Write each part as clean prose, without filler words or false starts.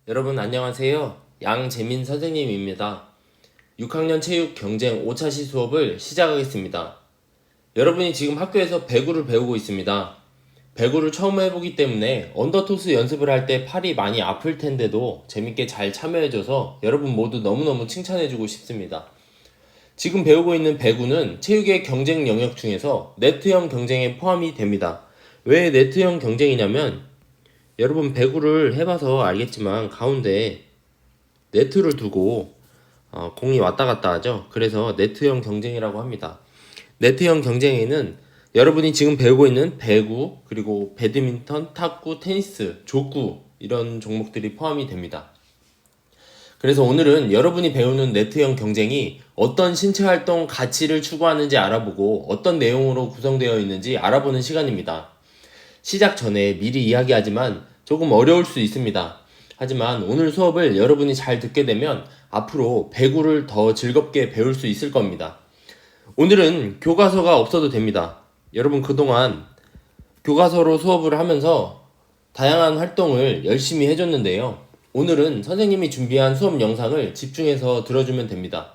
여러분 안녕하세요. 양재민 선생님입니다. 6학년 체육 경쟁 5차시 수업을 시작하겠습니다. 여러분이 지금 학교에서 배구를 배우고 있습니다. 배구를 처음 해보기 때문에 언더토스 연습을 할 때 팔이 많이 아플 텐데도 재밌게 잘 참여해줘서 여러분 모두 너무너무 칭찬해주고 싶습니다. 지금 배우고 있는 배구는 체육의 경쟁 영역 중에서 네트형 경쟁에 포함이 됩니다. 왜 네트형 경쟁이냐면 여러분 배구를 해봐서 알겠지만 가운데 네트를 두고 공이 왔다 갔다 하죠. 그래서 네트형 경쟁이라고 합니다. 네트형 경쟁에는 여러분이 지금 배우고 있는 배구, 그리고 배드민턴, 탁구, 테니스, 족구 이런 종목들이 포함이 됩니다. 그래서 오늘은 여러분이 배우는 네트형 경쟁이 어떤 신체활동 가치를 추구하는지 알아보고 어떤 내용으로 구성되어 있는지 알아보는 시간입니다. 시작 전에 미리 이야기하지만 조금 어려울 수 있습니다. 하지만 오늘 수업을 여러분이 잘 듣게 되면 앞으로 배구를 더 즐겁게 배울 수 있을 겁니다. 오늘은 교과서가 없어도 됩니다. 여러분 그동안 교과서로 수업을 하면서 다양한 활동을 열심히 해줬는데요. 오늘은 선생님이 준비한 수업 영상을 집중해서 들어주면 됩니다.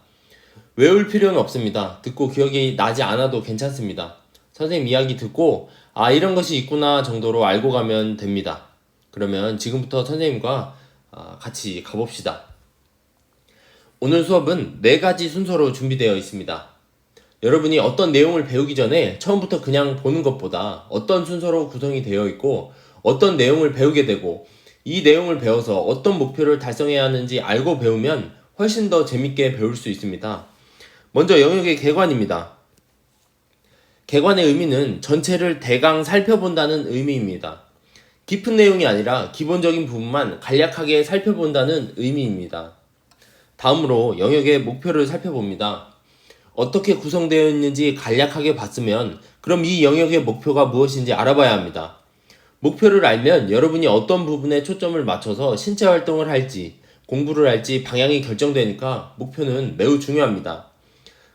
외울 필요는 없습니다. 듣고 기억이 나지 않아도 괜찮습니다. 선생님 이야기 듣고 이런 것이 있구나 정도로 알고 가면 됩니다. 그러면 지금부터 선생님과 같이 가봅시다. 오늘 수업은 4가지 순서로 준비되어 있습니다. 여러분이 어떤 내용을 배우기 전에 처음부터 그냥 보는 것보다 어떤 순서로 구성이 되어 있고 어떤 내용을 배우게 되고 이 내용을 배워서 어떤 목표를 달성해야 하는지 알고 배우면 훨씬 더 재밌게 배울 수 있습니다. 먼저 영역의 개관입니다. 개관의 의미는 전체를 대강 살펴본다는 의미입니다. 깊은 내용이 아니라 기본적인 부분만 간략하게 살펴본다는 의미입니다. 다음으로 영역의 목표를 살펴봅니다. 어떻게 구성되어 있는지 간략하게 봤으면 그럼 이 영역의 목표가 무엇인지 알아봐야 합니다. 목표를 알면 여러분이 어떤 부분에 초점을 맞춰서 신체 활동을 할지 공부를 할지 방향이 결정되니까 목표는 매우 중요합니다.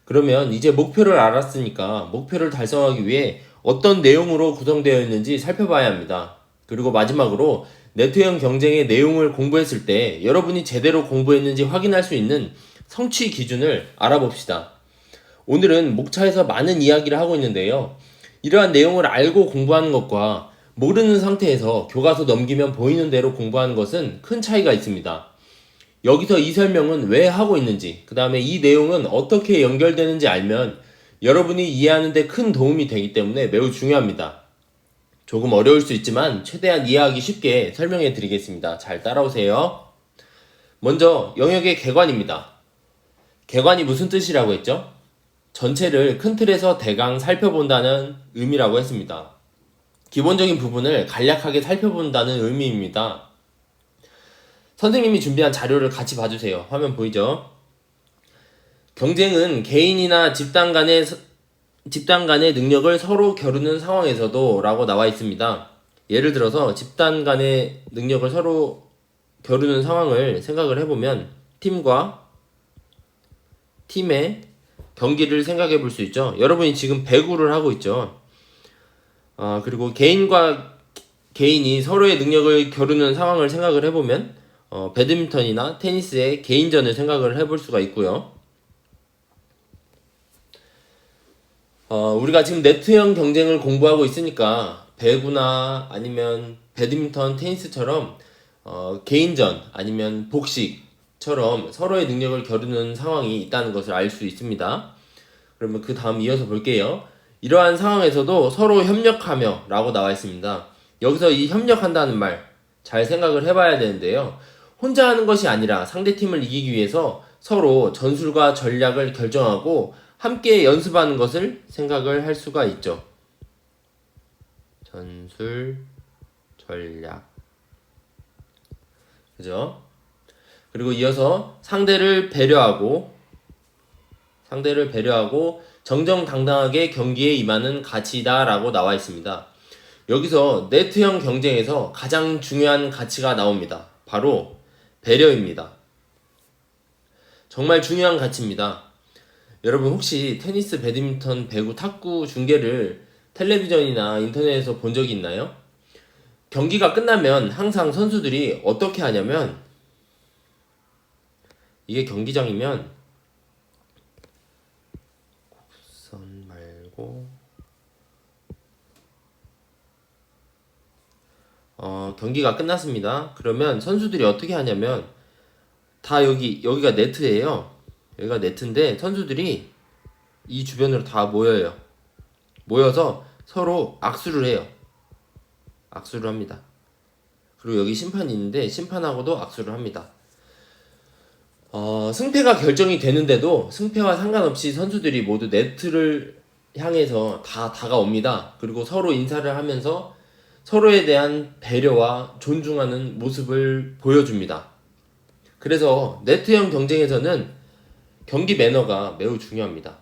그러면 이제 목표를 알았으니까 목표를 달성하기 위해 어떤 내용으로 구성되어 있는지 살펴봐야 합니다. 그리고 마지막으로 네트형 경쟁의 내용을 공부했을 때 여러분이 제대로 공부했는지 확인할 수 있는 성취 기준을 알아봅시다. 오늘은 목차에서 많은 이야기를 하고 있는데요. 이러한 내용을 알고 공부하는 것과 모르는 상태에서 교과서 넘기면 보이는 대로 공부하는 것은 큰 차이가 있습니다. 여기서 이 설명은 왜 하고 있는지, 그 다음에 이 내용은 어떻게 연결되는지 알면 여러분이 이해하는 데 큰 도움이 되기 때문에 매우 중요합니다. 조금 어려울 수 있지만 최대한 이해하기 쉽게 설명해 드리겠습니다. 잘 따라오세요. 먼저 영역의 개관입니다. 개관이 무슨 뜻이라고 했죠? 전체를 큰 틀에서 대강 살펴본다는 의미라고 했습니다. 기본적인 부분을 간략하게 살펴본다는 의미입니다. 선생님이 준비한 자료를 같이 봐주세요. 화면 보이죠? 경쟁은 개인이나 집단 간의 능력을 서로 겨루는 상황에서도 라고 나와 있습니다. 예를 들어서 집단 간의 능력을 서로 겨루는 상황을 생각을 해보면 팀과 팀의 경기를 생각해 볼 수 있죠. 여러분이 지금 배구를 하고 있죠. 그리고 개인과 개인이 서로의 능력을 겨루는 상황을 생각을 해보면 배드민턴이나 테니스의 개인전을 생각을 해볼 수가 있고요. 우리가 지금 네트형 경쟁을 공부하고 있으니까 배구나 아니면 배드민턴, 테니스처럼 개인전 아니면 복식처럼 서로의 능력을 겨루는 상황이 있다는 것을 알 수 있습니다. 그러면 그 다음 이어서 볼게요. 이러한 상황에서도 서로 협력하며 라고 나와 있습니다. 여기서 이 협력한다는 말 잘 생각을 해봐야 되는데요. 혼자 하는 것이 아니라 상대팀을 이기기 위해서 서로 전술과 전략을 결정하고 함께 연습하는 것을 생각을 할 수가 있죠. 전술, 전략. 그죠? 그리고 이어서 상대를 배려하고 정정당당하게 경기에 임하는 가치다 라고 나와 있습니다. 여기서 네트형 경쟁에서 가장 중요한 가치가 나옵니다. 바로 배려입니다. 정말 중요한 가치입니다. 여러분 혹시 테니스, 배드민턴, 배구, 탁구 중계를 텔레비전이나 인터넷에서 본 적이 있나요? 경기가 끝나면 항상 선수들이 어떻게 하냐면 이게 경기장이면 곡선 말고 경기가 끝났습니다. 그러면 선수들이 어떻게 하냐면 다 여기가 네트예요. 여기가 네트인데 선수들이 이 주변으로 다 모여요. 모여서 서로 악수를 해요. 악수를 합니다. 그리고 여기 심판이 있는데 심판하고도 악수를 합니다. 승패가 결정이 되는데도 승패와 상관없이 선수들이 모두 네트를 향해서 다 다가옵니다. 그리고 서로 인사를 하면서 서로에 대한 배려와 존중하는 모습을 보여줍니다. 그래서 네트형 경쟁에서는 경기 매너가 매우 중요합니다.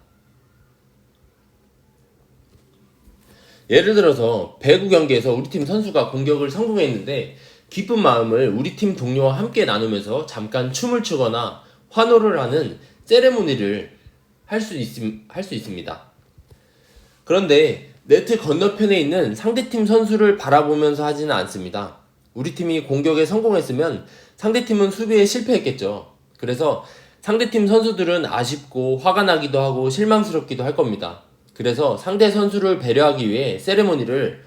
예를 들어서 배구 경기에서 우리 팀 선수가 공격을 성공했는데 기쁜 마음을 우리 팀 동료와 함께 나누면서 잠깐 춤을 추거나 환호를 하는 세레모니를 할 수 있습니다. 그런데 네트 건너편에 있는 상대팀 선수를 바라보면서 하지는 않습니다. 우리 팀이 공격에 성공했으면 상대팀은 수비에 실패했겠죠. 그래서 상대팀 선수들은 아쉽고 화가 나기도 하고 실망스럽기도 할 겁니다. 그래서 상대 선수를 배려하기 위해 세레모니를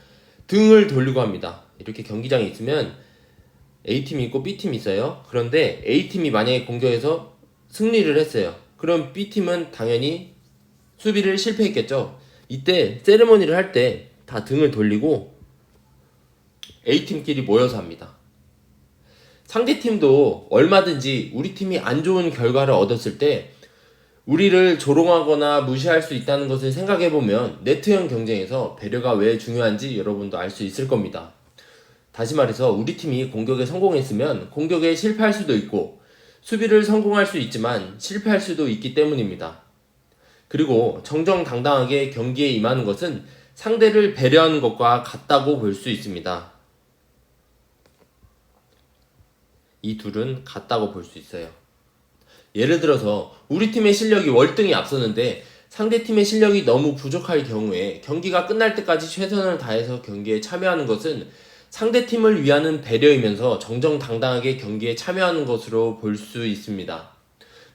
등을 돌리고 합니다. 이렇게 경기장에 있으면 A팀이 있고 B팀이 있어요. 그런데 A팀이 만약에 공격에서 승리를 했어요. 그럼 B팀은 당연히 수비를 실패했겠죠. 이때 세레모니를 할 때 다 등을 돌리고 A팀끼리 모여서 합니다. 상대팀도 얼마든지 우리 팀이 안 좋은 결과를 얻었을 때 우리를 조롱하거나 무시할 수 있다는 것을 생각해보면 네트형 경쟁에서 배려가 왜 중요한지 여러분도 알 수 있을 겁니다. 다시 말해서 우리 팀이 공격에 성공했으면 공격에 실패할 수도 있고 수비를 성공할 수 있지만 실패할 수도 있기 때문입니다. 그리고 정정당당하게 경기에 임하는 것은 상대를 배려하는 것과 같다고 볼 수 있습니다. 이 둘은 같다고 볼 수 있어요. 예를 들어서 우리 팀의 실력이 월등히 앞서는데 상대팀의 실력이 너무 부족할 경우에 경기가 끝날 때까지 최선을 다해서 경기에 참여하는 것은 상대팀을 위하는 배려이면서 정정당당하게 경기에 참여하는 것으로 볼 수 있습니다.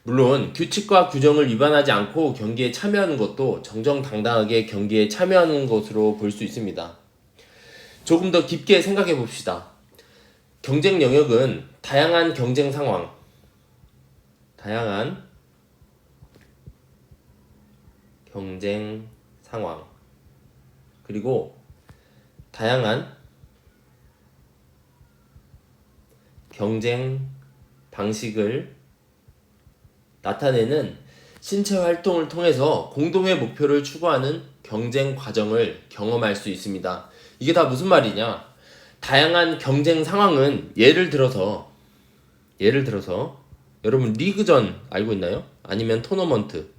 물론 규칙과 규정을 위반하지 않고 경기에 참여하는 것도 정정당당하게 경기에 참여하는 것으로 볼 수 있습니다. 조금 더 깊게 생각해 봅시다. 경쟁 영역은 다양한 경쟁 상황, 그리고 다양한 경쟁 방식을 나타내는 신체 활동을 통해서 공동의 목표를 추구하는 경쟁 과정을 경험할 수 있습니다. 이게 다 무슨 말이냐? 다양한 경쟁 상황은 예를 들어서 여러분 리그전 알고 있나요? 아니면 토너먼트.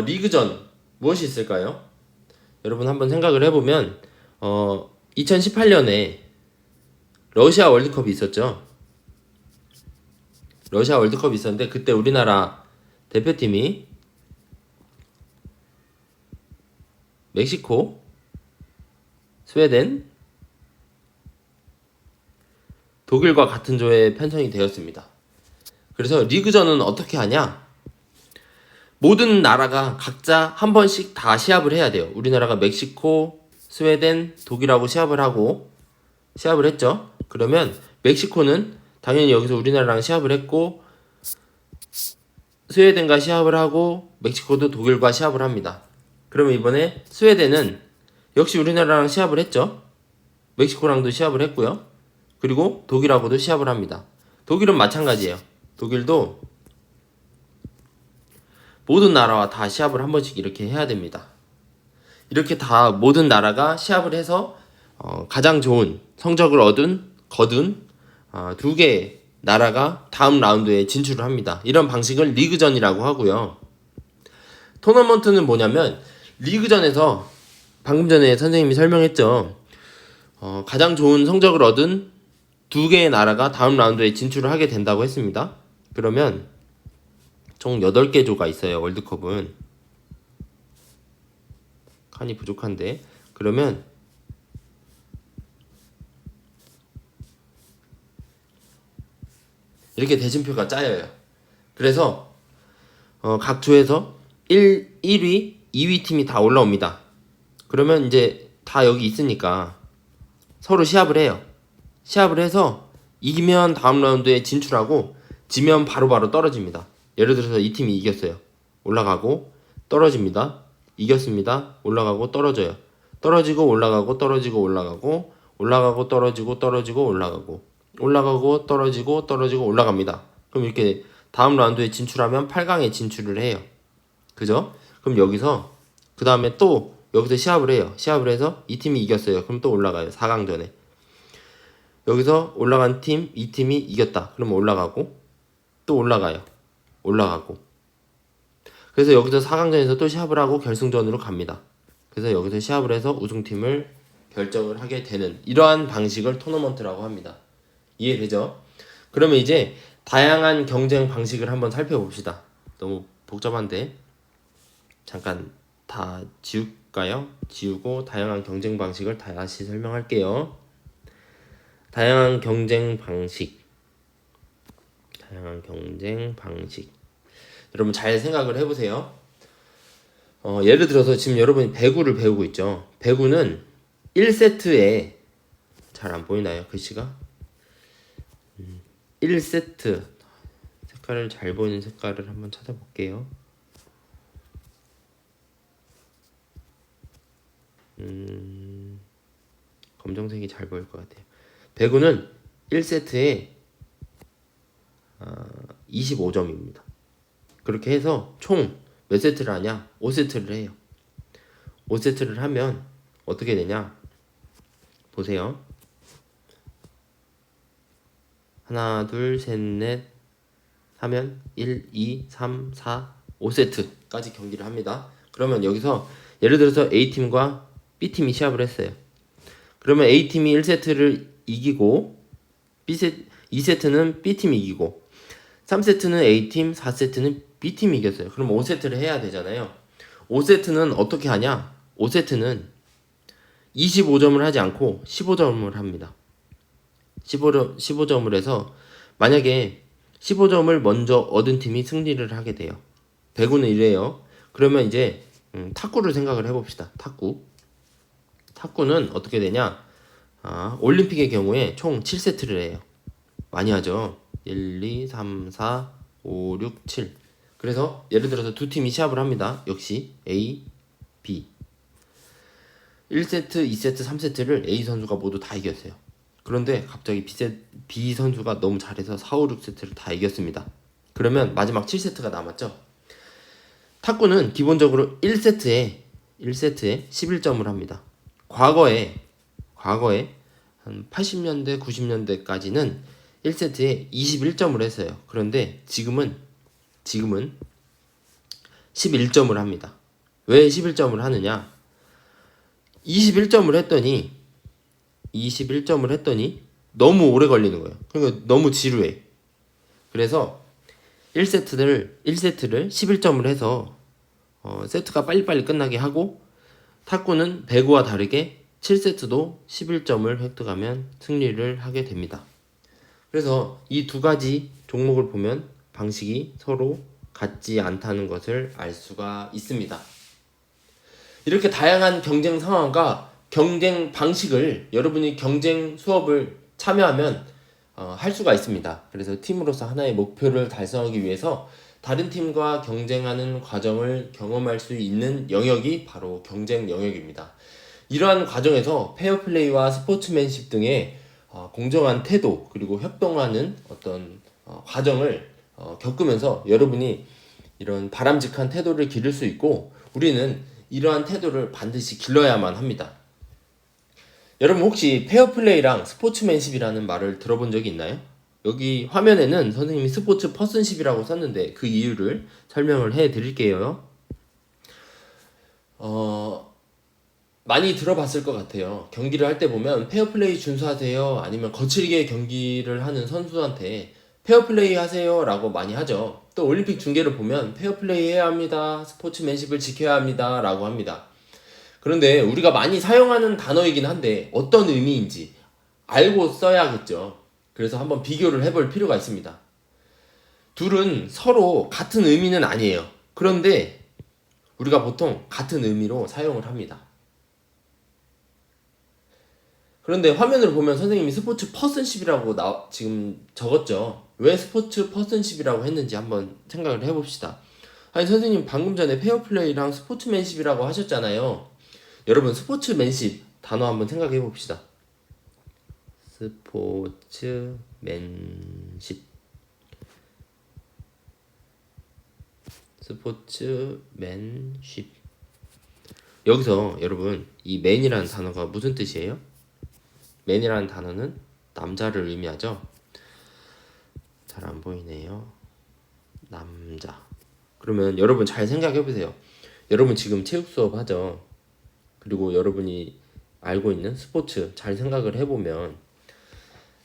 리그전 무엇이 있을까요? 여러분 한번 생각을 해보면 2018년에 러시아 월드컵이 있었죠. 러시아 월드컵이 있었는데 그때 우리나라 대표팀이 멕시코, 스웨덴, 독일과 같은 조에 편성이 되었습니다. 그래서 리그전은 어떻게 하냐? 모든 나라가 각자 한 번씩 다 시합을 해야 돼요. 우리나라가 멕시코, 스웨덴, 독일하고 시합을 했죠. 그러면 멕시코는 당연히 여기서 우리나라랑 시합을 했고 스웨덴과 시합을 하고 멕시코도 독일과 시합을 합니다. 그러면 이번에 스웨덴은 역시 우리나라랑 시합을 했죠. 멕시코랑도 시합을 했고요. 그리고 독일하고도 시합을 합니다. 독일은 마찬가지예요. 독일도 모든 나라와 다 시합을 한 번씩 이렇게 해야 됩니다. 이렇게 다 모든 나라가 시합을 해서 가장 좋은 성적을 거둔 두 개의 나라가 다음 라운드에 진출을 합니다. 이런 방식을 리그전이라고 하고요. 토너먼트는 뭐냐면 리그전에서 방금 전에 선생님이 설명했죠. 가장 좋은 성적을 얻은 두 개의 나라가 다음 라운드에 진출을 하게 된다고 했습니다. 그러면 총 8개 조가 있어요. 월드컵은 칸이 부족한데 그러면 이렇게 대진표가 짜여요. 그래서 각 조에서 1위, 2위 팀이 다 올라옵니다. 그러면 이제 다 여기 있으니까 서로 시합을 해요. 시합을 해서 이기면 다음 라운드에 진출하고 지면 바로바로 떨어집니다. 예를 들어서 이 팀이 이겼어요. 올라가고 떨어집니다. 이겼습니다. 올라가고 떨어져요. 떨어지고 올라가고 떨어지고 올라가고 올라가고 떨어지고 떨어지고 올라가고 올라가고 떨어지고 떨어지고 올라갑니다. 그럼 이렇게 다음 라운드에 진출하면 8강에 진출을 해요. 그죠? 그럼 여기서 그 다음에 또 여기서 시합을 해요. 시합을 해서 이 팀이 이겼어요. 그럼 또 올라가요. 4강전에. 여기서 올라간 팀, 이 팀이 이겼다. 그러면 올라가고 또 올라가요. 올라가고. 그래서 여기서 4강전에서 또 시합을 하고 결승전으로 갑니다. 그래서 여기서 시합을 해서 우승팀을 결정을 하게 되는 이러한 방식을 토너먼트라고 합니다. 이해되죠? 그러면 이제 다양한 경쟁 방식을 한번 살펴봅시다. 너무 복잡한데 잠깐 다 지울까요? 지우고 다양한 경쟁 방식을 다시 설명할게요. 다양한 경쟁 방식. 여러분 잘 생각을 해보세요. 예를 들어서 지금 여러분이 배구를 배우고 있죠. 배구는 1세트에 잘 안 보이나요? 글씨가? 1세트 색깔을 잘 보이는 색깔을 한번 찾아볼게요. 검정색이 잘 보일 것 같아요. 배구는 1세트에 25점입니다. 그렇게 해서 총 몇 세트를 하냐? 5세트를 해요. 5세트를 하면 어떻게 되냐? 보세요. 하나, 둘, 셋, 넷 하면 1, 2, 3, 4, 5세트까지 경기를 합니다. 그러면 여기서 예를 들어서 A팀과 B팀이 시합을 했어요. 그러면 A팀이 1세트를 이기고 2세트는 B팀이 이기고 3세트는 A팀, 4세트는 B팀이 이겼어요. 그럼 5세트를 해야 되잖아요. 5세트는 어떻게 하냐? 5세트는 25점을 하지 않고 15점을 합니다. 15점을 해서 만약에 15점을 먼저 얻은 팀이 승리를 하게 돼요. 배구는 이래요. 그러면 이제 탁구를 생각을 해봅시다. 탁구는 어떻게 되냐? 올림픽의 경우에 총 7세트를 해요. 많이 하죠. 1, 2, 3, 4, 5, 6, 7. 그래서 예를 들어서 두 팀이 시합을 합니다. 역시 A, B. 1세트, 2세트, 3세트를 A 선수가 모두 다 이겼어요. 그런데 갑자기 B 선수가 너무 잘해서 4, 5, 6세트를 다 이겼습니다. 그러면 마지막 7세트가 남았죠. 탁구는 기본적으로 1세트에 11점을 합니다. 과거에 한 80년대, 90년대까지는 1세트에 21점을 했어요. 그런데 지금은 11점을 합니다. 왜 11점을 하느냐? 21점을 했더니 너무 오래 걸리는 거예요. 그러니까 너무 지루해. 그래서 1세트를 11점을 해서 세트가 빨리빨리 끝나게 하고 탁구는 배구와 다르게 7세트도 11점을 획득하면 승리를 하게 됩니다. 그래서 이 두 가지 종목을 보면 방식이 서로 같지 않다는 것을 알 수가 있습니다. 이렇게 다양한 경쟁 상황과 경쟁 방식을 여러분이 경쟁 수업을 참여하면 할 수가 있습니다. 그래서 팀으로서 하나의 목표를 달성하기 위해서 다른 팀과 경쟁하는 과정을 경험할 수 있는 영역이 바로 경쟁 영역입니다. 이러한 과정에서 페어플레이와 스포츠맨십 등의 공정한 태도 그리고 협동하는 어떤 과정을 겪으면서 여러분이 이런 바람직한 태도를 기를 수 있고 우리는 이러한 태도를 반드시 길러야만 합니다. 여러분 혹시 페어플레이랑 스포츠맨십이라는 말을 들어본 적이 있나요? 여기 화면에는 선생님이 스포츠 퍼슨십이라고 썼는데 그 이유를 설명을 해 드릴게요. 많이 들어봤을 것 같아요. 경기를 할 때 보면 페어플레이 준수하세요 아니면 거칠게 경기를 하는 선수한테 페어플레이 하세요 라고 많이 하죠. 또 올림픽 중계를 보면 페어플레이 해야 합니다, 스포츠맨십을 지켜야 합니다 라고 합니다. 그런데 우리가 많이 사용하는 단어이긴 한데 어떤 의미인지 알고 써야겠죠. 그래서 한번 비교를 해볼 필요가 있습니다. 둘은 서로 같은 의미는 아니에요. 그런데 우리가 보통 같은 의미로 사용을 합니다. 그런데 화면을 보면 선생님이 스포츠 퍼슨십이라고 지금 적었죠. 왜 스포츠 퍼슨십이라고 했는지 한번 생각을 해봅시다. 아니 선생님 방금 전에 페어플레이랑 스포츠맨십이라고 하셨잖아요. 여러분 스포츠맨십 단어 한번 생각해 봅시다. 스포츠맨십. 여기서 여러분 이 맨이라는 단어가 무슨 뜻이에요? 맨이라는 단어는 남자를 의미하죠. 잘 안 보이네요. 남자. 그러면 여러분 잘 생각해 보세요. 여러분 지금 체육 수업 하죠. 그리고 여러분이 알고 있는 스포츠 잘 생각을 해보면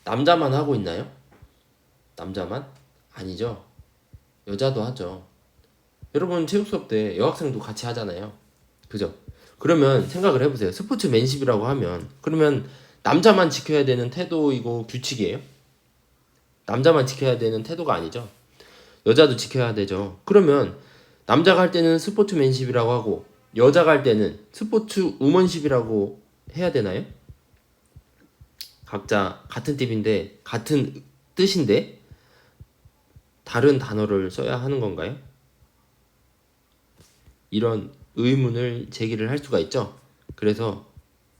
남자만 하고 있나요? 남자만? 아니죠. 여자도 하죠. 여러분 체육 수업 때 여학생도 같이 하잖아요. 그죠? 그러면 생각을 해보세요. 스포츠맨십이라고 하면 그러면 남자만 지켜야 되는 태도이고 규칙이에요? 남자만 지켜야 되는 태도가 아니죠. 여자도 지켜야 되죠. 그러면 남자가 할 때는 스포츠맨십이라고 하고 여자가 할 때는 스포츠 우먼십이라고 해야 되나요? 각자 같은 팁인데 같은 뜻인데 다른 단어를 써야 하는 건가요? 이런 의문을 제기를 할 수가 있죠. 그래서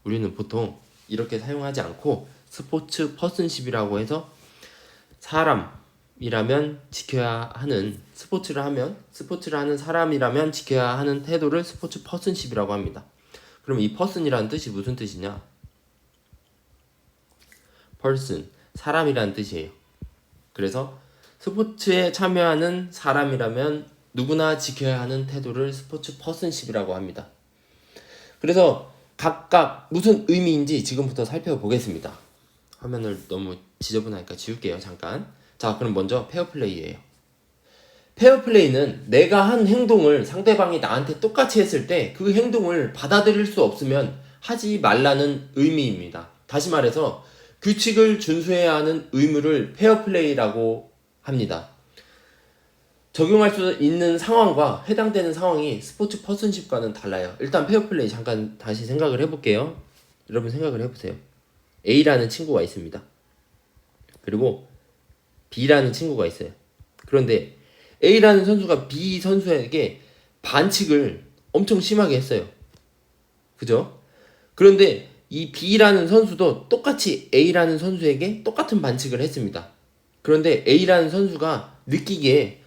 우리는 보통 이렇게 사용하지 않고 스포츠 퍼슨십이라고 해서 사람이라면 지켜야 하는 스포츠를 하는 사람이라면 지켜야 하는 태도를 스포츠 퍼슨십이라고 합니다. 그럼 이 퍼슨이라는 뜻이 무슨 뜻이냐? person, 사람이라는 뜻이에요. 그래서 스포츠에 참여하는 사람이라면 누구나 지켜야 하는 태도를 스포츠 퍼슨십이라고 합니다. 그래서 각각 무슨 의미인지 지금부터 살펴보겠습니다. 화면을 너무 지저분하니까 지울게요. 잠깐. 자, 그럼 먼저 페어플레이예요. 페어플레이는 내가 한 행동을 상대방이 나한테 똑같이 했을 때 그 행동을 받아들일 수 없으면 하지 말라는 의미입니다. 다시 말해서 규칙을 준수해야 하는 의무를 페어플레이라고 합니다. 적용할 수 있는 상황과 해당되는 상황이 스포츠 퍼슨십과는 달라요. 일단 페어플레이 잠깐 다시 생각을 해볼게요. 여러분 생각을 해보세요. A라는 친구가 있습니다. 그리고 B라는 친구가 있어요. 그런데 A라는 선수가 B 선수에게 반칙을 엄청 심하게 했어요. 그죠? 그런데 이 B라는 선수도 똑같이 A라는 선수에게 똑같은 반칙을 했습니다. 그런데 A라는 선수가 느끼기에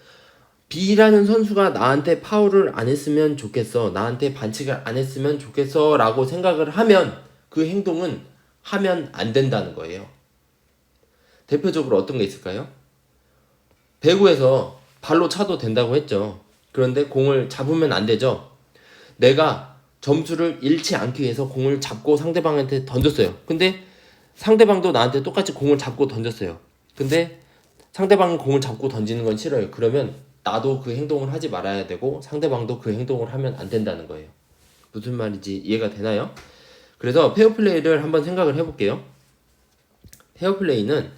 B라는 선수가 나한테 파울을 안 했으면 좋겠어, 나한테 반칙을 안 했으면 좋겠어 라고 생각을 하면 그 행동은 하면 안 된다는 거예요. 대표적으로 어떤 게 있을까요? 배구에서 발로 차도 된다고 했죠. 그런데 공을 잡으면 안 되죠. 내가 점수를 잃지 않기 위해서 공을 잡고 상대방한테 던졌어요. 근데 상대방도 나한테 똑같이 공을 잡고 던졌어요. 근데 상대방은 공을 잡고 던지는 건 싫어요. 그러면 나도 그 행동을 하지 말아야 되고 상대방도 그 행동을 하면 안 된다는 거예요. 무슨 말인지 이해가 되나요? 그래서 페어플레이를 한번 생각을 해볼게요. 페어플레이는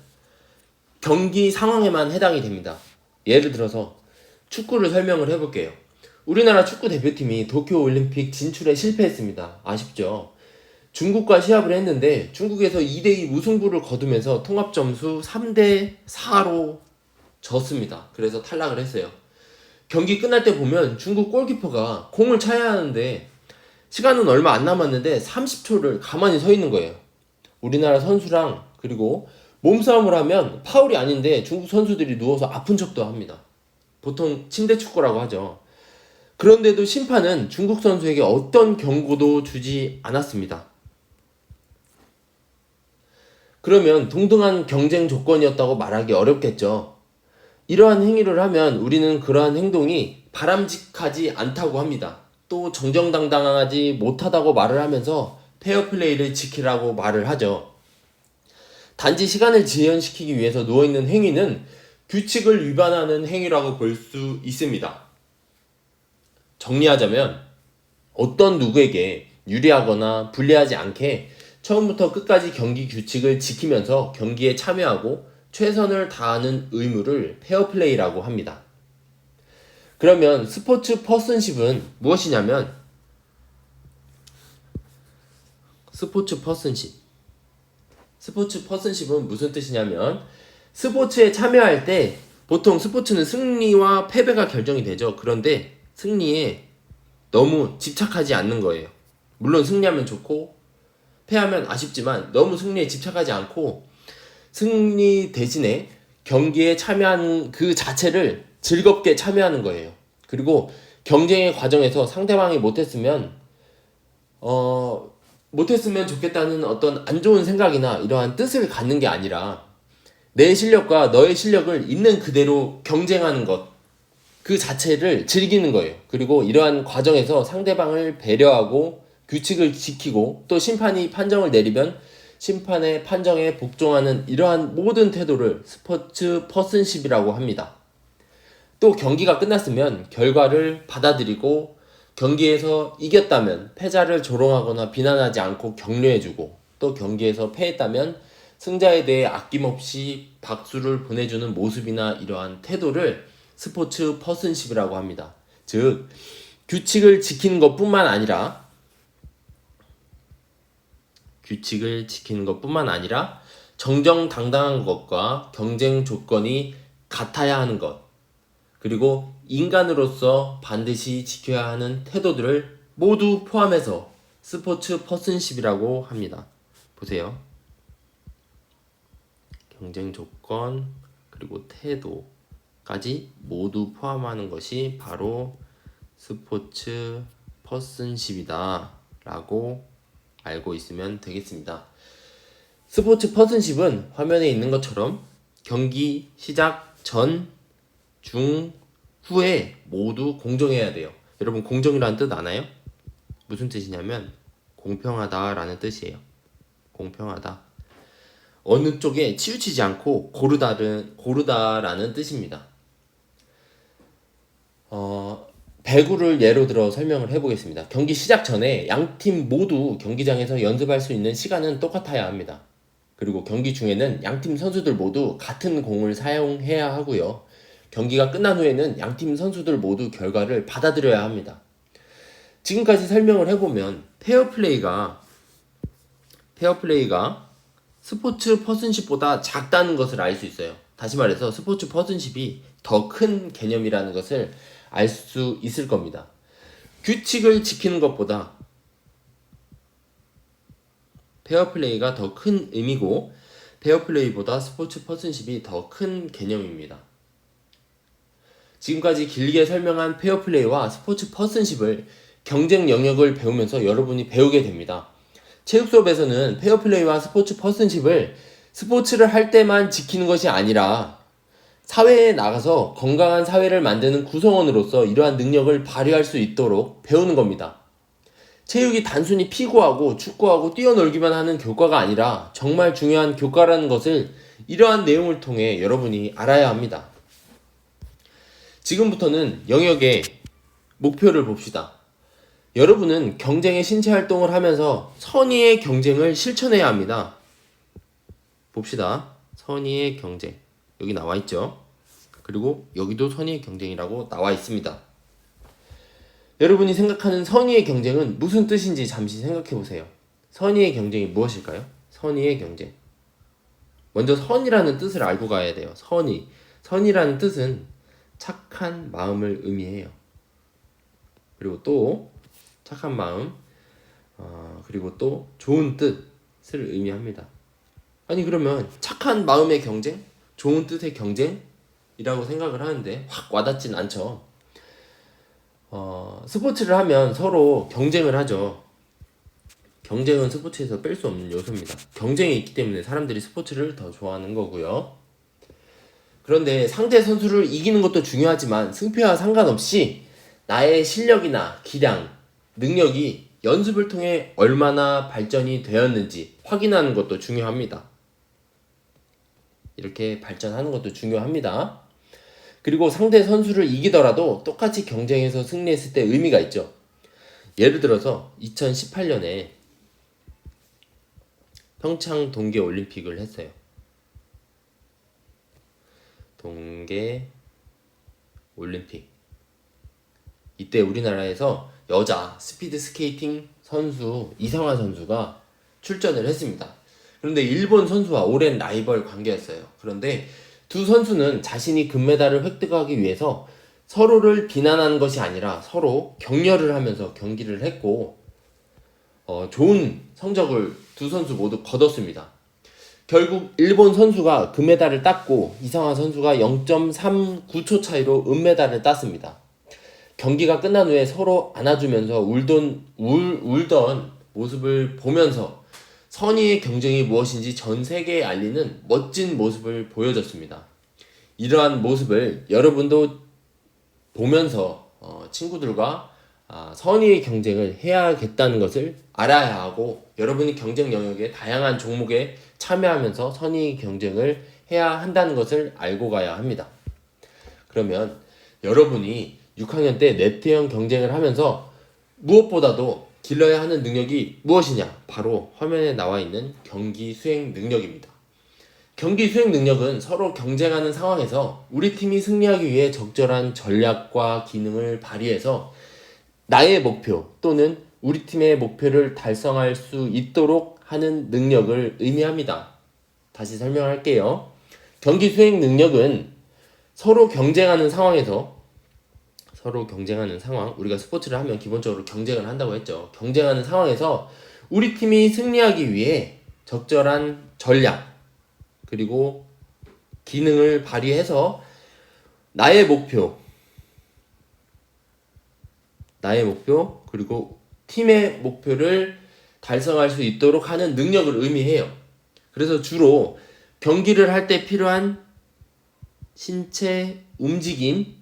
경기 상황에만 해당이 됩니다. 예를 들어서 축구를 설명을 해볼게요. 우리나라 축구 대표팀이 도쿄올림픽 진출에 실패했습니다. 아쉽죠? 중국과 시합을 했는데 중국에서 2대2 무승부를 거두면서 통합점수 3대4로 졌습니다. 그래서 탈락을 했어요. 경기 끝날 때 보면 중국 골키퍼가 공을 차야 하는데 시간은 얼마 안 남았는데 30초를 가만히 서 있는 거예요. 우리나라 선수랑 그리고 몸싸움을 하면 파울이 아닌데 중국 선수들이 누워서 아픈 척도 합니다. 보통 침대 축구라고 하죠. 그런데도 심판은 중국 선수에게 어떤 경고도 주지 않았습니다. 그러면 동등한 경쟁 조건이었다고 말하기 어렵겠죠. 이러한 행위를 하면 우리는 그러한 행동이 바람직하지 않다고 합니다. 또 정정당당하지 못하다고 말을 하면서 페어플레이를 지키라고 말을 하죠. 단지 시간을 지연시키기 위해서 누워있는 행위는 규칙을 위반하는 행위라고 볼 수 있습니다. 정리하자면 어떤 누구에게 유리하거나 불리하지 않게 처음부터 끝까지 경기 규칙을 지키면서 경기에 참여하고 최선을 다하는 의무를 페어플레이라고 합니다. 그러면 스포츠 퍼슨십은 무엇이냐면 스포츠 퍼슨십은 무슨 뜻이냐면 스포츠에 참여할 때 보통 스포츠는 승리와 패배가 결정이 되죠. 그런데 승리에 너무 집착하지 않는 거예요. 물론 승리하면 좋고 패하면 아쉽지만 너무 승리에 집착하지 않고 승리 대신에 경기에 참여하는 그 자체를 즐겁게 참여하는 거예요. 그리고 경쟁의 과정에서 상대방이 못했으면 좋겠다는 어떤 안 좋은 생각이나 이러한 뜻을 갖는 게 아니라 내 실력과 너의 실력을 있는 그대로 경쟁하는 것, 그 자체를 즐기는 거예요. 그리고 이러한 과정에서 상대방을 배려하고 규칙을 지키고 또 심판이 판정을 내리면 심판의 판정에 복종하는 이러한 모든 태도를 스포츠 퍼슨십이라고 합니다. 또 경기가 끝났으면 결과를 받아들이고 경기에서 이겼다면 패자를 조롱하거나 비난하지 않고 격려해주고 또 경기에서 패했다면 승자에 대해 아낌없이 박수를 보내주는 모습이나 이러한 태도를 스포츠 퍼슨십이라고 합니다. 즉 규칙을 지키는 것뿐만 아니라 정정당당한 것과 경쟁 조건이 같아야 하는 것, 그리고 인간으로서 반드시 지켜야 하는 태도들을 모두 포함해서 스포츠 퍼슨십이라고 합니다. 보세요. 경쟁 조건 그리고 태도까지 모두 포함하는 것이 바로 스포츠 퍼슨십이다 라고 알고 있으면 되겠습니다. 스포츠 퍼슨십은 화면에 있는 것처럼 경기 시작 전, 중, 후에 모두 공정해야 돼요. 여러분 공정이라는 뜻 아나요? 무슨 뜻이냐면 공평하다라는 뜻이에요. 공평하다. 어느 쪽에 치우치지 않고 고르다라는 뜻입니다. 배구를 예로 들어 설명을 해보겠습니다. 경기 시작 전에 양팀 모두 경기장에서 연습할 수 있는 시간은 똑같아야 합니다. 그리고 경기 중에는 양팀 선수들 모두 같은 공을 사용해야 하고요. 경기가 끝난 후에는 양팀 선수들 모두 결과를 받아들여야 합니다. 지금까지 설명을 해보면 페어플레이가 스포츠 퍼슨십보다 작다는 것을 알 수 있어요. 다시 말해서 스포츠 퍼슨십이 더 큰 개념이라는 것을 알 수 있을 겁니다. 규칙을 지키는 것보다 페어플레이가 더 큰 의미고 페어플레이보다 스포츠 퍼슨십이 더 큰 개념입니다. 지금까지 길게 설명한 페어플레이와 스포츠 퍼슨십을 경쟁 영역을 배우면서 여러분이 배우게 됩니다. 체육 수업에서는 페어플레이와 스포츠 퍼슨십을 스포츠를 할 때만 지키는 것이 아니라 사회에 나가서 건강한 사회를 만드는 구성원으로서 이러한 능력을 발휘할 수 있도록 배우는 겁니다. 체육이 단순히 피구하고 축구하고 뛰어놀기만 하는 교과가 아니라 정말 중요한 교과라는 것을 이러한 내용을 통해 여러분이 알아야 합니다. 지금부터는 영역의 목표를 봅시다. 여러분은 경쟁의 신체 활동을 하면서 선의의 경쟁을 실천해야 합니다. 봅시다. 선의의 경쟁. 여기 나와 있죠. 그리고 여기도 선의의 경쟁이라고 나와 있습니다. 여러분이 생각하는 선의의 경쟁은 무슨 뜻인지 잠시 생각해 보세요. 선의의 경쟁이 무엇일까요? 선의의 경쟁. 먼저 선이라는 뜻을 알고 가야 돼요. 선이라는 뜻은 착한 마음을 의미해요. 그리고 또 착한 마음, 그리고 또 좋은 뜻을 의미합니다. 아니 그러면 착한 마음의 경쟁, 좋은 뜻의 경쟁이라고 생각을 하는데 확 와닿진 않죠. 스포츠를 하면 서로 경쟁을 하죠. 경쟁은 스포츠에서 뺄 수 없는 요소입니다. 경쟁이 있기 때문에 사람들이 스포츠를 더 좋아하는 거고요. 그런데 상대 선수를 이기는 것도 중요하지만 승패와 상관없이 나의 실력이나 기량, 능력이 연습을 통해 얼마나 발전이 되었는지 확인하는 것도 중요합니다. 이렇게 발전하는 것도 중요합니다. 그리고 상대 선수를 이기더라도 똑같이 경쟁에서 승리했을 때 의미가 있죠. 예를 들어서 2018년에 평창 동계올림픽을 했어요. 관계 올림픽. 이때 우리나라에서 여자 스피드 스케이팅 선수 이상화 선수가 출전을 했습니다. 그런데 일본 선수와 오랜 라이벌 관계였어요. 그런데 두 선수는 자신이 금메달을 획득하기 위해서 서로를 비난하는 것이 아니라 서로 격려를 하면서 경기를 했고 좋은 성적을 두 선수 모두 거뒀습니다. 결국 일본 선수가 금메달을 땄고 이상화 선수가 0.39초 차이로 은메달을 땄습니다. 경기가 끝난 후에 서로 안아주면서 울던 모습을 보면서 선의의 경쟁이 무엇인지 전 세계에 알리는 멋진 모습을 보여줬습니다. 이러한 모습을 여러분도 보면서 친구들과 선의의 경쟁을 해야겠다는 것을 알아야 하고, 여러분이 경쟁 영역의 다양한 종목에 참여하면서 선의의 경쟁을 해야 한다는 것을 알고 가야 합니다. 그러면 여러분이 6학년 때 네트형 경쟁을 하면서 무엇보다도 길러야 하는 능력이 무엇이냐? 바로 화면에 나와 있는 경기 수행 능력입니다. 경기 수행 능력은 서로 경쟁하는 상황에서 우리 팀이 승리하기 위해 적절한 전략과 기능을 발휘해서 나의 목표 또는 우리 팀의 목표를 달성할 수 있도록 하는 능력을 의미합니다. 다시 설명할게요. 경기 수행 능력은 서로 경쟁하는 상황, 우리가 스포츠를 하면 기본적으로 경쟁을 한다고 했죠. 경쟁하는 상황에서 우리 팀이 승리하기 위해 적절한 전략 그리고 기능을 발휘해서 나의 목표 그리고 팀의 목표를 달성할 수 있도록 하는 능력을 의미해요. 그래서 주로 경기를 할 때 필요한 신체 움직임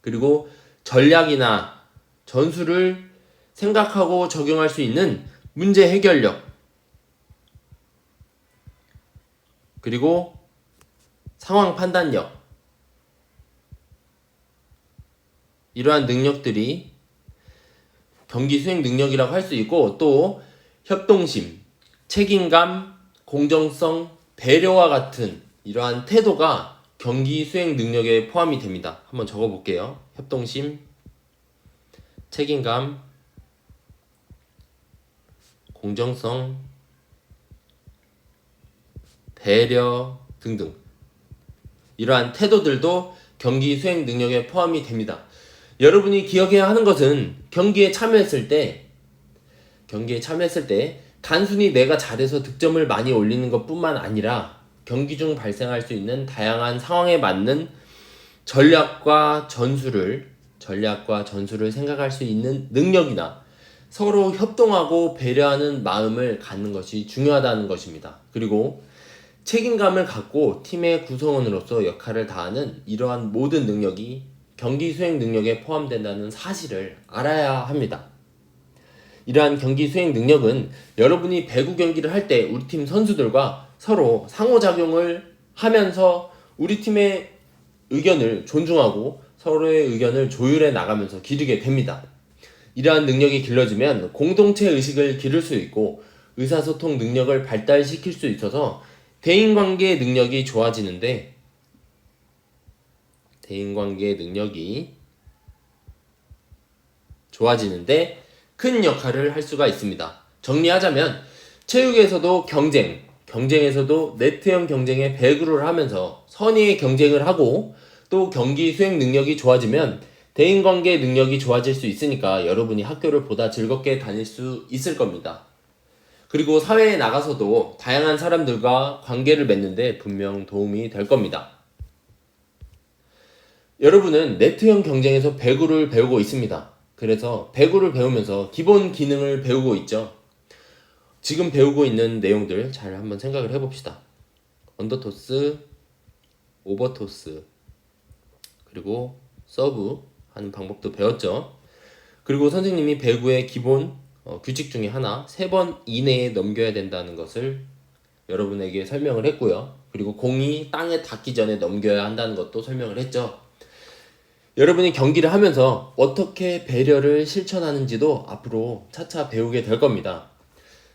그리고 전략이나 전술을 생각하고 적용할 수 있는 문제 해결력 그리고 상황 판단력, 이러한 능력들이 경기 수행 능력이라고 할 수 있고, 또 협동심, 책임감, 공정성, 배려와 같은 이러한 태도가 경기 수행 능력에 포함이 됩니다. 한번 적어볼게요. 협동심, 책임감, 공정성, 배려 등등, 이러한 태도들도 경기 수행 능력에 포함이 됩니다. 여러분이 기억해야 하는 것은 경기에 참여했을 때 단순히 내가 잘해서 득점을 많이 올리는 것뿐만 아니라 경기 중 발생할 수 있는 다양한 상황에 맞는 전략과 전술을 생각할 수 있는 능력이나 서로 협동하고 배려하는 마음을 갖는 것이 중요하다는 것입니다. 그리고 책임감을 갖고 팀의 구성원으로서 역할을 다하는 이러한 모든 능력이 경기 수행 능력에 포함된다는 사실을 알아야 합니다. 이러한 경기 수행 능력은 여러분이 배구 경기를 할 때 우리 팀 선수들과 서로 상호작용을 하면서 우리 팀의 의견을 존중하고 서로의 의견을 조율해 나가면서 기르게 됩니다. 이러한 능력이 길러지면 공동체 의식을 기를 수 있고 의사소통 능력을 발달시킬 수 있어서 대인관계 능력이 좋아지는데 큰 역할을 할 수가 있습니다. 정리하자면 체육에서도 경쟁에서도 네트형 경쟁에 배구를 하면서 선의의 경쟁을 하고, 또 경기 수행 능력이 좋아지면 대인관계 능력이 좋아질 수 있으니까 여러분이 학교를 보다 즐겁게 다닐 수 있을 겁니다. 그리고 사회에 나가서도 다양한 사람들과 관계를 맺는데 분명 도움이 될 겁니다. 여러분은 네트형 경쟁에서 배구를 배우고 있습니다. 그래서 배구를 배우면서 기본 기능을 배우고 있죠. 지금 배우고 있는 내용들 잘 한번 생각을 해봅시다. 언더토스, 오버토스, 그리고 서브 하는 방법도 배웠죠. 그리고 선생님이 배구의 기본 규칙 중에 하나, 3번 이내에 넘겨야 된다는 것을 여러분에게 설명을 했고요. 그리고 공이 땅에 닿기 전에 넘겨야 한다는 것도 설명을 했죠. 여러분이 경기를 하면서 어떻게 배려를 실천하는지도 앞으로 차차 배우게 될 겁니다.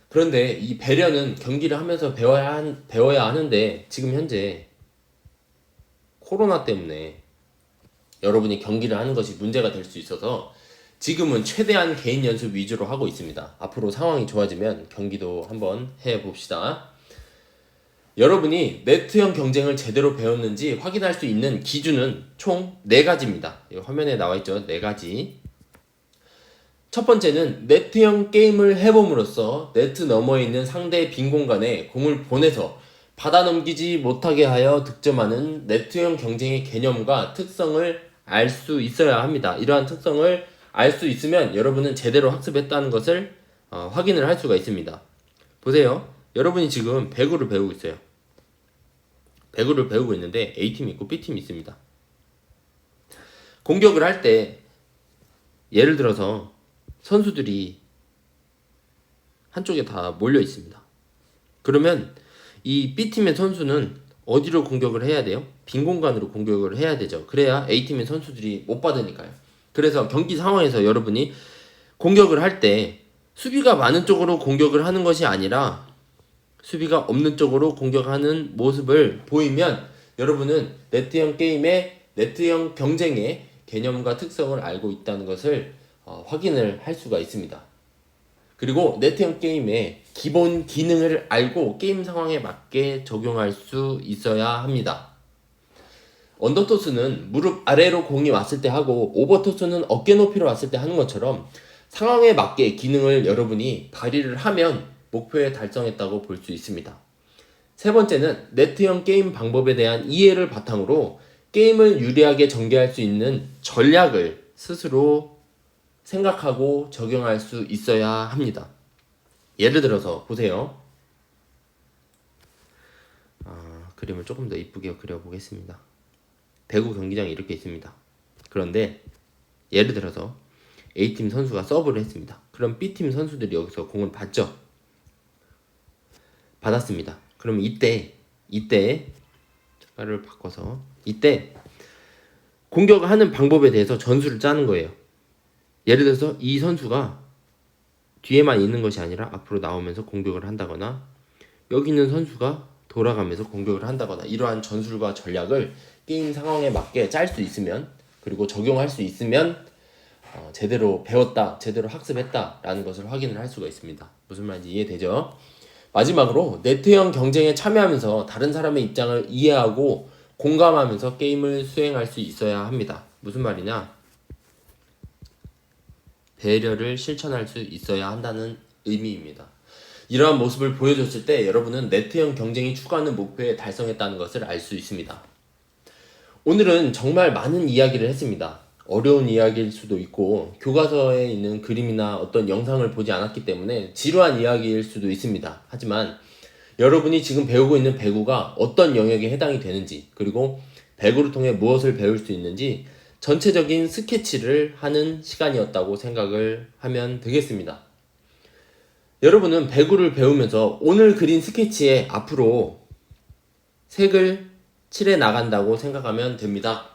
그런데 이 배려는 경기를 하면서 배워야 하는데 지금 현재 코로나 때문에 여러분이 경기를 하는 것이 문제가 될 수 있어서 지금은 최대한 개인 연습 위주로 하고 있습니다. 앞으로 상황이 좋아지면 경기도 한번 해봅시다. 여러분이 네트형 경쟁을 제대로 배웠는지 확인할 수 있는 기준은 총 4가지입니다. 화면에 나와있죠. 4가지. 첫 번째는 네트형 게임을 해봄으로써 네트 너머에 있는 상대의 빈 공간에 공을 보내서 받아 넘기지 못하게 하여 득점하는 네트형 경쟁의 개념과 특성을 알 수 있어야 합니다. 이러한 특성을 알 수 있으면 여러분은 제대로 학습했다는 것을 확인을 할 수가 있습니다. 보세요. 여러분이 지금 배구를 배우고 있어요. 배구를 배우고 있는데 A팀이 있고 B팀이 있습니다. 공격을 할 때 예를 들어서 선수들이 한쪽에 다 몰려 있습니다. 그러면 이 B팀의 선수는 어디로 공격을 해야 돼요? 빈 공간으로 공격을 해야 되죠. 그래야 A팀의 선수들이 못 받으니까요. 그래서 경기 상황에서 여러분이 공격을 할 때 수비가 많은 쪽으로 공격을 하는 것이 아니라 수비가 없는 쪽으로 공격하는 모습을 보이면 여러분은 네트형 게임의 네트형 경쟁의 개념과 특성을 알고 있다는 것을 확인을 할 수가 있습니다. 그리고 네트형 게임의 기본 기능을 알고 게임 상황에 맞게 적용할 수 있어야 합니다. 언더토스는 무릎 아래로 공이 왔을 때 하고 오버토스는 어깨 높이로 왔을 때 하는 것처럼 상황에 맞게 기능을 여러분이 발휘를 하면 목표에 달성했다고 볼 수 있습니다. 세 번째는 네트형 게임 방법에 대한 이해를 바탕으로 게임을 유리하게 전개할 수 있는 전략을 스스로 생각하고 적용할 수 있어야 합니다. 예를 들어서 보세요. 그림을 조금 더 이쁘게 그려보겠습니다. 배구 경기장이 이렇게 있습니다. 그런데 예를 들어서 A팀 선수가 서브를 했습니다. 그럼 B팀 선수들이 여기서 공을 받죠. 받았습니다. 그럼 이때 색깔을 바꿔서 이때 공격을 하는 방법에 대해서 전술을 짜는 거예요. 예를 들어서 이 선수가 뒤에만 있는 것이 아니라 앞으로 나오면서 공격을 한다거나 여기 있는 선수가 돌아가면서 공격을 한다거나 이러한 전술과 전략을 게임 상황에 맞게 짤 수 있으면 그리고 적용할 수 있으면 제대로 배웠다, 제대로 학습했다 라는 것을 확인을 할 수가 있습니다. 무슨 말인지 이해되죠? 마지막으로 네트형 경쟁에 참여하면서 다른 사람의 입장을 이해하고 공감하면서 게임을 수행할 수 있어야 합니다. 무슨 말이냐? 배려를 실천할 수 있어야 한다는 의미입니다. 이러한 모습을 보여줬을 때 여러분은 네트형 경쟁이 추구하는 목표에 달성했다는 것을 알 수 있습니다. 오늘은 정말 많은 이야기를 했습니다. 어려운 이야기일 수도 있고 교과서에 있는 그림이나 어떤 영상을 보지 않았기 때문에 지루한 이야기일 수도 있습니다. 하지만 여러분이 지금 배우고 있는 배구가 어떤 영역에 해당이 되는지 그리고 배구를 통해 무엇을 배울 수 있는지 전체적인 스케치를 하는 시간이었다고 생각을 하면 되겠습니다. 여러분은 배구를 배우면서 오늘 그린 스케치에 앞으로 색을 칠해 나간다고 생각하면 됩니다.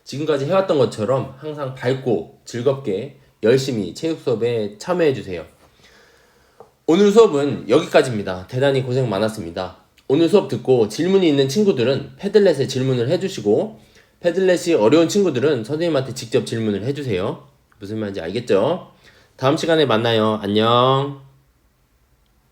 지금까지 해왔던 것처럼 항상 밝고 즐겁게 열심히 체육 수업에 참여해주세요. 오늘 수업은 여기까지입니다. 대단히 고생 많았습니다. 오늘 수업 듣고 질문이 있는 친구들은 패들렛에 질문을 해주시고 패들렛이 어려운 친구들은 선생님한테 직접 질문을 해주세요. 무슨 말인지 알겠죠? 다음 시간에 만나요. 안녕.